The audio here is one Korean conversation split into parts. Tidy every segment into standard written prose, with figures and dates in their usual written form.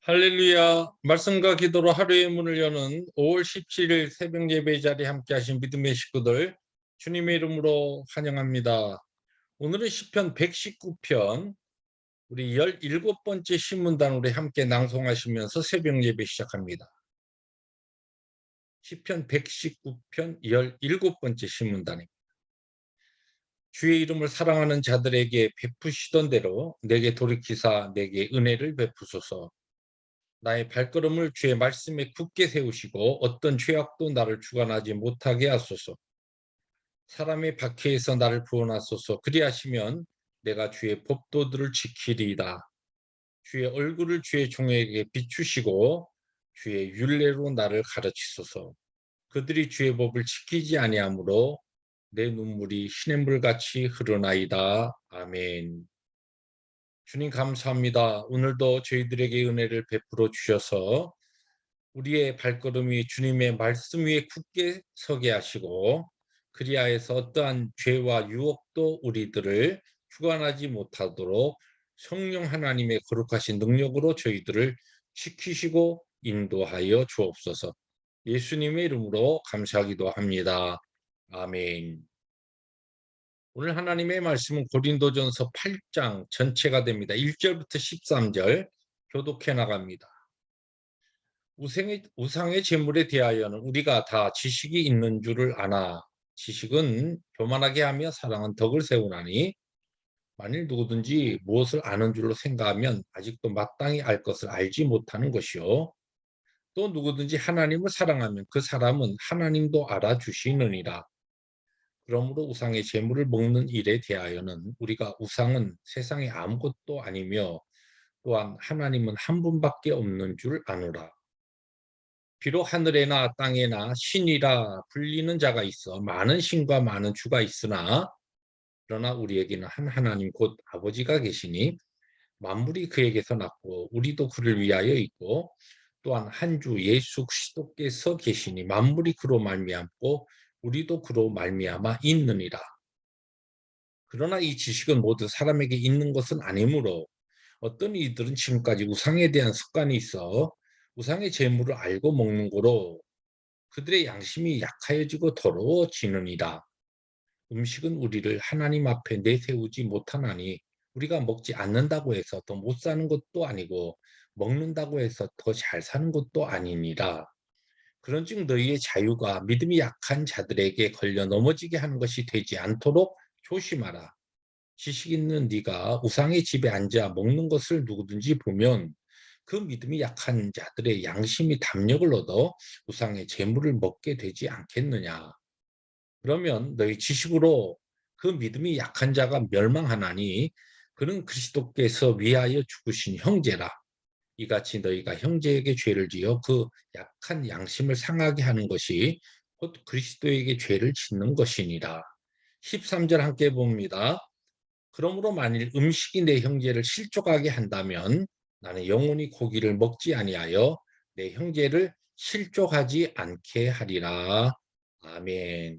할렐루야. 말씀과 기도로 하루의 문을 여는 5월 17일 새벽 예배 자리에 함께 하신 믿음의 식구들 주님의 이름으로 환영합니다. 오늘은 시편 119편 우리 17번째 신문단으로 함께 낭송하시면서 새벽 예배 시작합니다. 시편 119편 17번째 신문단입니다. 주의 이름을 사랑하는 자들에게 베푸시던 대로 내게 돌이키사 내게 은혜를 베푸소서. 나의 발걸음을 주의 말씀에 굳게 세우시고 어떤 죄악도 나를 주관하지 못하게 하소서. 사람의 박해에서 나를 구원하소서. 그리하시면 내가 주의 법도들을 지키리이다. 주의 얼굴을 주의 종에게 비추시고 주의 율례로 나를 가르치소서. 그들이 주의 법을 지키지 아니하므로 내 눈물이 시냇물같이 흐르나이다. 아멘. 주님 감사합니다. 오늘도 저희들에게 은혜를 베풀어 주셔서 우리의 발걸음이 주님의 말씀 위에 굳게 서게 하시고 그리하여서 어떠한 죄와 유혹도 우리들을 주관하지 못하도록 성령 하나님의 거룩하신 능력으로 저희들을 지키시고 인도하여 주옵소서. 예수님의 이름으로 감사하기도 합니다. 아멘. 오늘 하나님의 말씀은 고린도전서 8장 전체가 됩니다. 1절부터 13절 교독해 나갑니다. 우상의 제물에 대하여는 우리가 다 지식이 있는 줄을 아나 지식은 교만하게 하며 사랑은 덕을 세우나니 만일 누구든지 무엇을 아는 줄로 생각하면 아직도 마땅히 알 것을 알지 못하는 것이요 또 누구든지 하나님을 사랑하면 그 사람은 하나님도 알아주시느니라. 그러므로 우상의 제물을 먹는 일에 대하여는 우리가 우상은 세상에 아무것도 아니며 또한 하나님은 한 분밖에 없는 줄 아노라. 비록 하늘에나 땅에나 신이라 불리는 자가 있어 많은 신과 많은 주가 있으나 그러나 우리에게는 한 하나님 곧 아버지가 계시니 만물이 그에게서 났고 우리도 그를 위하여 있고 또한 한 주 예수 그리스도께서 계시니 만물이 그로 말미암고 우리도 그로 말미암아 있느니라. 그러나 이 지식은 모두 사람에게 있는 것은 아니므로 어떤 이들은 지금까지 우상에 대한 습관이 있어 우상의 재물을 알고 먹는 거로 그들의 양심이 약하여지고 더러워지느니라. 음식은 우리를 하나님 앞에 내세우지 못하나니 우리가 먹지 않는다고 해서 더 못 사는 것도 아니고 먹는다고 해서 더 잘 사는 것도 아니니라. 그런즉 너희의 자유가 믿음이 약한 자들에게 걸려 넘어지게 하는 것이 되지 않도록 조심하라. 지식 있는 네가 우상의 집에 앉아 먹는 것을 누구든지 보면 그 믿음이 약한 자들의 양심이 담력을 얻어 우상의 재물을 먹게 되지 않겠느냐. 그러면 너희 지식으로 그 믿음이 약한 자가 멸망하나니 그는 그리스도께서 위하여 죽으신 형제라. 이같이 너희가 형제에게 죄를 지어 그 약한 양심을 상하게 하는 것이 곧 그리스도에게 죄를 짓는 것이니라. 13절 함께 봅니다. 그러므로 만일 음식이 내 형제를 실족하게 한다면 나는 영원히 고기를 먹지 아니하여 내 형제를 실족하지 않게 하리라. 아멘.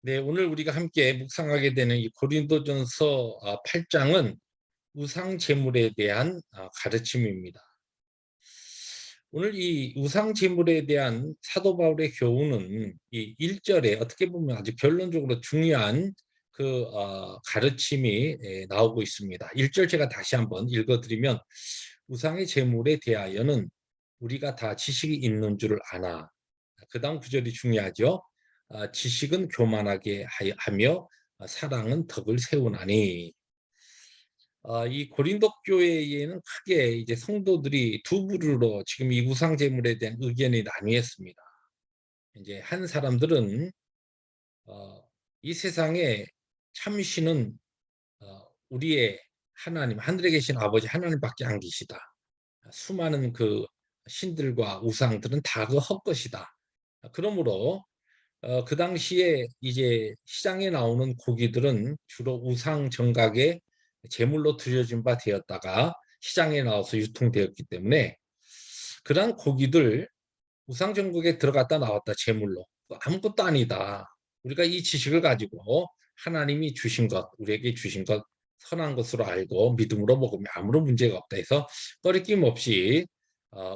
네, 오늘 우리가 함께 묵상하게 되는 이 고린도전서 8장은 우상 제물에 대한 가르침입니다. 오늘 이 우상 제물에 대한 사도 바울의 교훈은 이 1절에 어떻게 보면 아주 결론적으로 중요한 그 가르침이 나오고 있습니다. 1절 제가 다시 한번 읽어드리면 우상의 제물에 대하여는 우리가 다 지식이 있는 줄을 아나. 그 다음 구절이 중요하죠. 지식은 교만하게 하며 사랑은 덕을 세우나니. 이 고린도 교회에는 크게 이제 성도들이 두 부류로 지금 이 우상 제물에 대한 의견이 나뉘었습니다. 이제 한 사람들은 어, 이 세상에 참신은 우리의 하나님, 하늘에 계신 아버지 하나님밖에 안 계시다. 수많은 그 신들과 우상들은 다 그 헛것이다. 그러므로 그 당시에 이제 시장에 나오는 고기들은 주로 우상 정각에 제물로 드려진 바 되었다가 시장에 나와서 유통되었기 때문에 그러한 고기들 우상 정각에 들어갔다 나왔다 제물로 아무것도 아니다. 우리가 이 지식을 가지고 하나님이 주신 것, 우리에게 주신 것 선한 것으로 알고 믿음으로 먹으면 아무런 문제가 없다 해서 꺼리낌 없이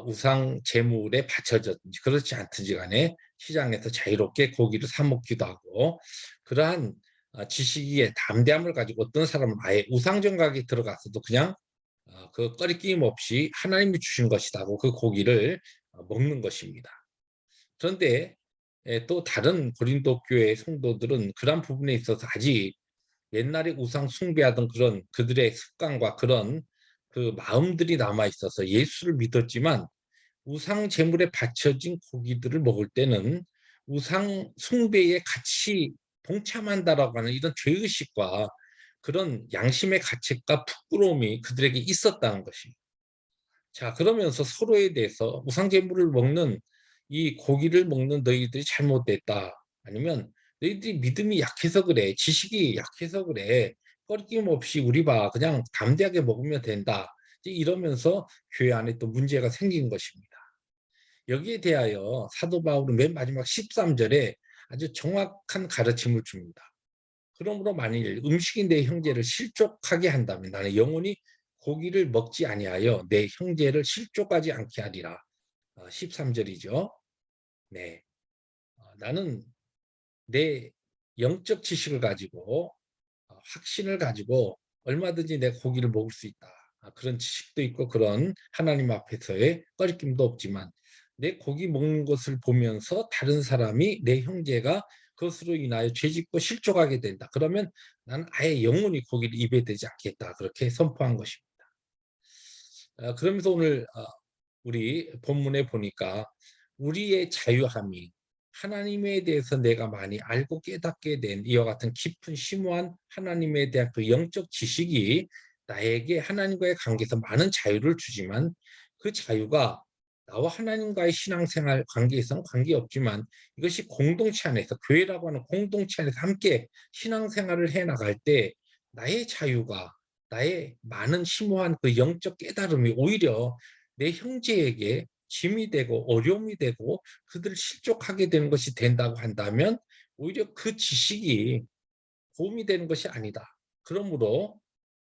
우상 제물에 바쳐졌든지 그렇지 않든지 간에 시장에서 자유롭게 고기를 사 먹기도 하고, 그러한 지식의 담대함을 가지고 어떤 사람은 아예 우상 정각에 들어가서도 그냥 그 꺼리낌 없이 하나님이 주신 것이라고 그 고기를 먹는 것입니다. 그런데 또 다른 고린도 교회 성도들은 그런 부분에 있어서 아직 옛날에 우상 숭배하던 그런 그들의 습관과 그런 그 마음들이 남아 있어서 예수를 믿었지만 우상 제물에 바쳐진 고기들을 먹을 때는 우상 숭배에 같이 동참한다라고 하는 이런 죄의식과 그런 양심의 가책과 부끄러움이 그들에게 있었다는 것입니다. 자, 그러면서 서로에 대해서 우상 제물을 먹는 이 고기를 먹는 너희들이 잘못됐다. 아니면 너희들이 믿음이 약해서 그래. 지식이 약해서 그래. 꺼리낌 없이 우리 봐. 그냥 담대하게 먹으면 된다. 이러면서 교회 안에 또 문제가 생긴 것입니다. 여기에 대하여 사도 바울은 맨 마지막 13절에 아주 정확한 가르침을 줍니다. 그러므로 만일 음식이 내 형제를 실족하게 한다면 나는 영원히 고기를 먹지 아니하여 내 형제를 실족하지 않게 하리라. 13절이죠. 네. 나는 내 영적 지식을 가지고 확신을 가지고 얼마든지 내 고기를 먹을 수 있다. 그런 지식도 있고 그런 하나님 앞에서의 꺼리낌도 없지만 내 고기 먹는 것을 보면서 다른 사람이 내 형제가 그것으로 인하여 죄짓고 실족하게 된다. 그러면 나는 아예 영원히 고기를 입에 대지 않겠다. 그렇게 선포한 것입니다. 그러면서 오늘 우리 본문에 보니까 우리의 자유함이 하나님에 대해서 내가 많이 알고 깨닫게 된 이와 같은 깊은 심오한 하나님에 대한 그 영적 지식이 나에게 하나님과의 관계에서 많은 자유를 주지만 그 자유가 나와 하나님과의 신앙생활 관계에서는 관계없지만 이것이 공동체 안에서 교회라고 하는 공동체 안에서 함께 신앙생활을 해나갈 때 나의 자유가 나의 많은 심오한 그 영적 깨달음이 오히려 내 형제에게 짐이 되고 어려움이 되고 그들을 실족하게 되는 것이 된다고 한다면 오히려 그 지식이 도움이 되는 것이 아니다. 그러므로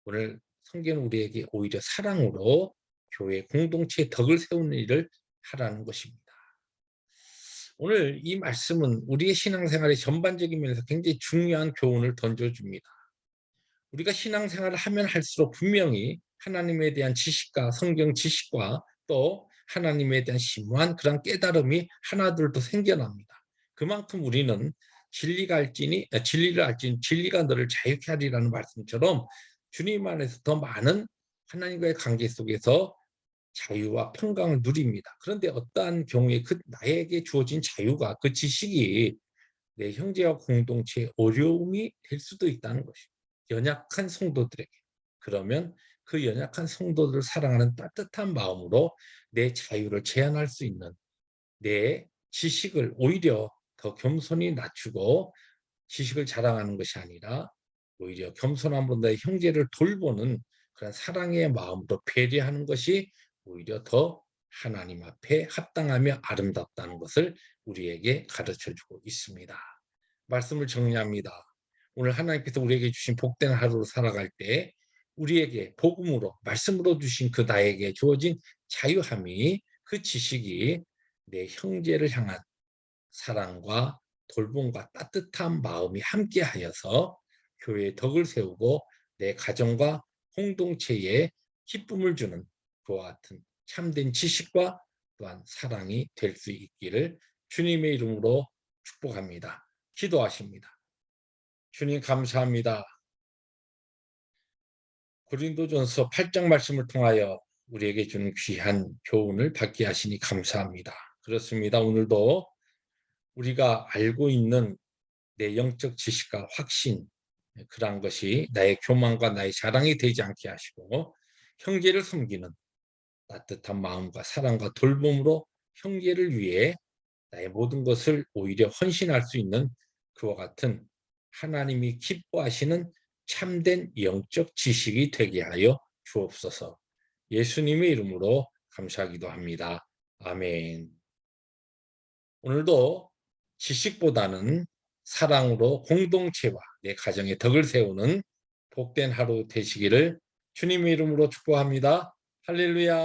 오늘 성경은 우리에게 오히려 사랑으로 교회 공동체의 덕을 세우는 일을 하라는 것입니다. 오늘 이 말씀은 우리의 신앙생활의 전반적인 면에서 굉장히 중요한 교훈을 던져줍니다. 우리가 신앙생활을 하면 할수록 분명히 하나님에 대한 지식과 성경 지식과 또 하나님에 대한 심오한 그런 깨달음이 하나둘 더 생겨납니다. 그만큼 우리는 진리를 알지니 진리가 너를 자유케 하리라는 말씀처럼 주님 안에서 더 많은 하나님과의 관계 속에서 자유와 평강을 누립니다. 그런데 어떠한 경우에 그 나에게 주어진 자유가 그 지식이 내 형제와 공동체에 어려움이 될 수도 있다는 것입니다. 연약한 성도들에게. 그러면 그 연약한 성도들을 사랑하는 따뜻한 마음으로 내 자유를 제한할 수 있는 내 지식을 오히려 더 겸손히 낮추고 지식을 자랑하는 것이 아니라 오히려 겸손함으로 내 형제를 돌보는 그런 사랑의 마음으로 배려하는 것이 오히려 더 하나님 앞에 합당하며 아름답다는 것을 우리에게 가르쳐주고 있습니다. 말씀을 정리합니다. 오늘 하나님께서 우리에게 주신 복된 하루를 살아갈 때 우리에게 복음으로 말씀으로 주신 그 나에게 주어진 자유함이 그 지식이 내 형제를 향한 사랑과 돌봄과 따뜻한 마음이 함께하여서 교회의 덕을 세우고 내 가정과 공동체에 기쁨을 주는 그와 같은 참된 지식과 또한 사랑이 될 수 있기를 주님의 이름으로 축복합니다. 기도하십니다. 주님 감사합니다. 고린도전서 8장 말씀을 통하여 우리에게 주는 귀한 교훈을 받게 하시니 감사합니다. 그렇습니다. 오늘도 우리가 알고 있는 내 영적 지식과 확신, 그러한 것이 나의 교만과 나의 자랑이 되지 않게 하시고 형제를 섬기는 따뜻한 마음과 사랑과 돌봄으로 형제를 위해 나의 모든 것을 오히려 헌신할 수 있는 그와 같은 하나님이 기뻐하시는 참된 영적 지식이 되게 하여 주옵소서. 예수님의 이름으로 감사하기도 합니다. 아멘. 오늘도 지식보다는 사랑으로 공동체와 내 가정의 덕을 세우는 복된 하루 되시기를 주님의 이름으로 축복합니다. 할렐루야.